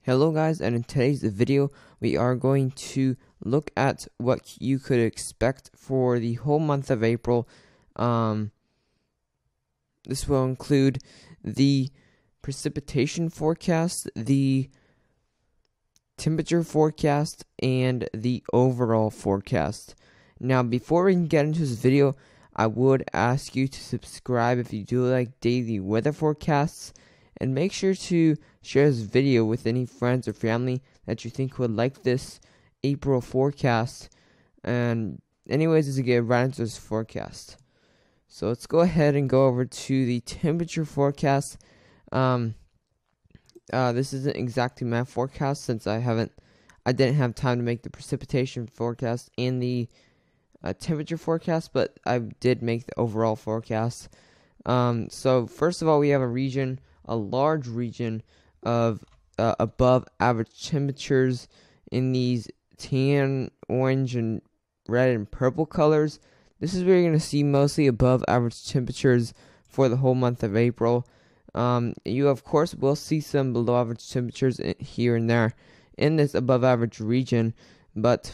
Hello guys, and in today's video we are going to look at what you could expect for the whole month of April. This will include the precipitation forecast, the temperature forecast, and the overall forecast. Now before we can get into this video, I would ask you to subscribe if you do like daily weather forecasts, and make sure to share this video with any friends or family that you think would like this April forecast. And anyways, to get right into this forecast. So let's go ahead and go over to the temperature forecast. This isn't exactly my forecast since I didn't have time to make the precipitation forecast and the temperature forecast, but I did make the overall forecast. So first of all, we have a large region of above average temperatures in these tan, orange, and red and purple colors. This is where you're going to see mostly above average temperatures for the whole month of April. You of course will see some below average temperatures here and there in this above average region, but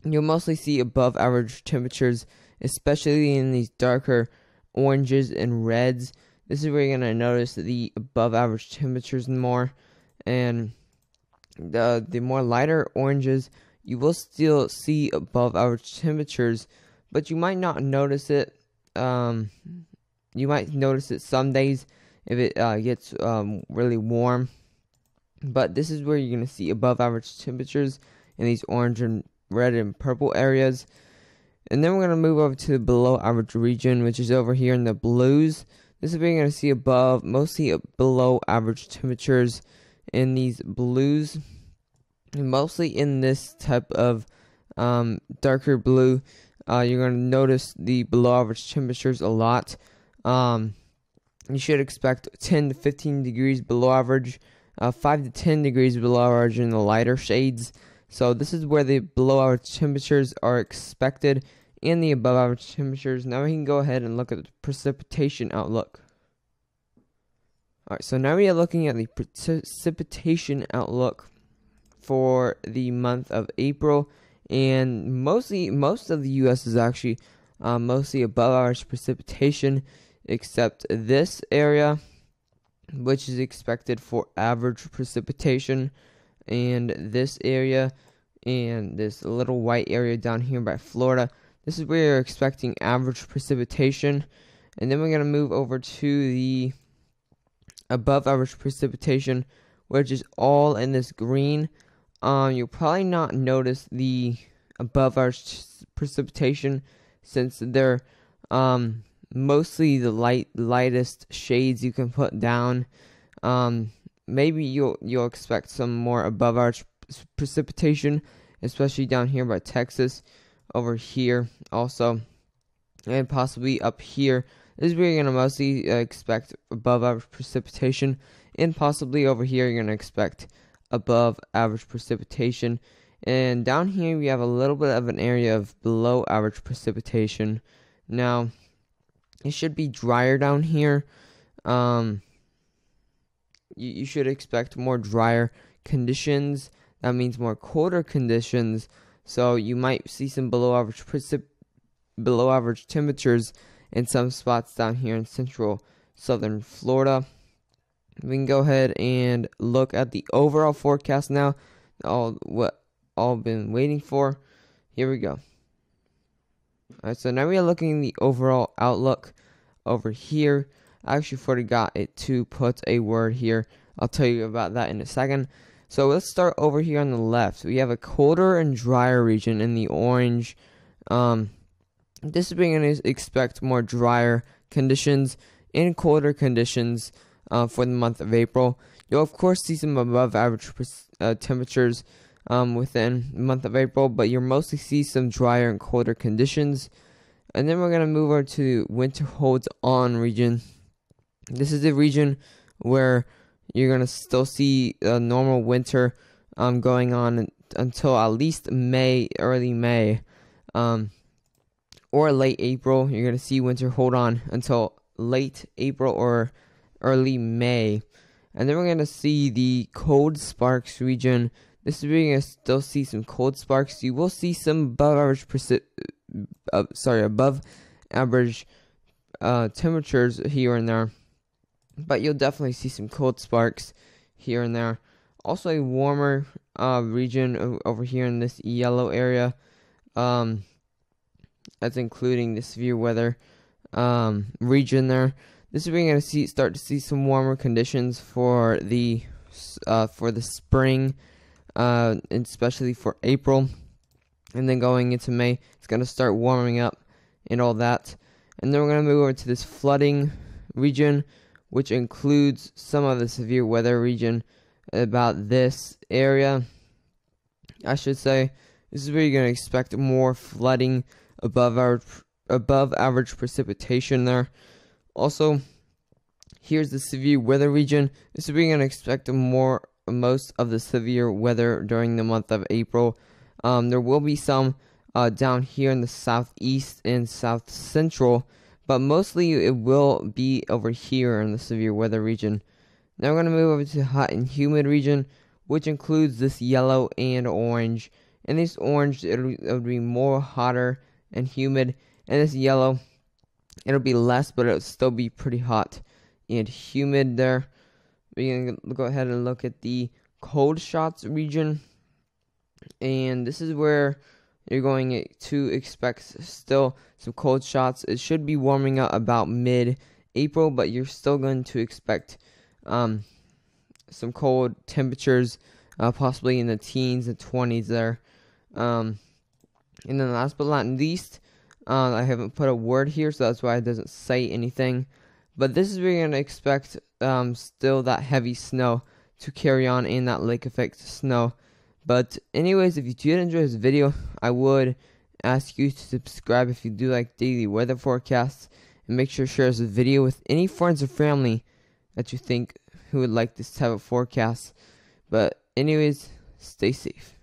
you'll mostly see above average temperatures, especially in these darker oranges and reds. This is where you're going to notice the above average temperatures more, and the more lighter oranges, you will still see above average temperatures, but you might not notice it. You might notice it some days if it gets really warm, but this is where you're going to see above average temperatures in these orange and red and purple areas. And then we're going to move over to the below average region, which is over here in the blues. This is where you're going to see mostly below average temperatures in these blues, and mostly in this type of darker blue. You're going to notice the below average temperatures a lot. You should expect 10 to 15 degrees below average, 5 to 10 degrees below average in the lighter shades. So this is where the below average temperatures are expected and the above average temperatures. Now we can go ahead and look at the precipitation outlook. Alright, so now we are looking at the precipitation outlook for the month of April, and most of the U.S. is actually mostly above average precipitation, except this area, which is expected for average precipitation, and this area, and this little white area down here by Florida. This is where you're expecting average precipitation. And then we're going to move over to the above average precipitation, which is all in this green. You'll probably not notice the above average precipitation since they're mostly the lightest shades you can put down. Maybe you'll expect some more above average precipitation, especially down here by Texas, over here also, and possibly up here. This is where you're going to mostly expect above average precipitation, and possibly over here you're going to expect above average precipitation. And down here we have a little bit of an area of below average precipitation. Now it should be drier down here. You should expect more drier conditions. That means more colder conditions. So you might see some below average temperatures in some spots down here in central southern Florida. We can go ahead and look at the overall forecast now. All been waiting for. Here we go. Alright, so now we are looking at the overall outlook over here. I actually forgot to put a word here. I'll tell you about that in a second. So let's start over here on the left. We have a colder and drier region in the orange. This is where you're going to expect more drier conditions and colder conditions for the month of April. You'll of course see some above average temperatures within the month of April, but you'll mostly see some drier and colder conditions. And then we're going to move over to winter holds on region. This is a region where you're going to still see a normal winter going on until at least May, early May, or late April. You're going to see winter hold on until late April or early May. And then we're going to see the cold sparks region. This is where you're going to still see some cold sparks. You will see some above average temperatures here and there, but you'll definitely see some cold sparks here and there. Also a warmer region over here in this yellow area, that's including the severe weather region there. This is where you're going to start to see some warmer conditions for the spring, and especially for April, and then going into May, it's going to start warming up and all that. And then we're going to move over to this flooding region, which includes some of the severe weather region about this area, I should say. This is where you're going to expect more flooding, above average precipitation there. Also, here's the severe weather region. This is where you're going to expect most of the severe weather during the month of April. There will be some down here in the southeast and south central, but mostly it will be over here in the severe weather region. Now we're going to move over to the hot and humid region, which includes this yellow and orange. And this orange, it'll be more hotter and humid, and this yellow, it'll be less, but it'll still be pretty hot and humid there. We're going to go ahead and look at the cold shots region, and this is where you're going to expect still some cold shots. It should be warming up about mid-April, but you're still going to expect some cold temperatures, possibly in the teens and 20s there. And then last but not least, I haven't put a word here, so that's why it doesn't say anything. But this is where you're going to expect still that heavy snow to carry on, in that lake effect snow. But anyways, if you did enjoy this video, I would ask you to subscribe if you do like daily weather forecasts, and make sure to share this video with any friends or family that you think who would like this type of forecast. But anyways, stay safe.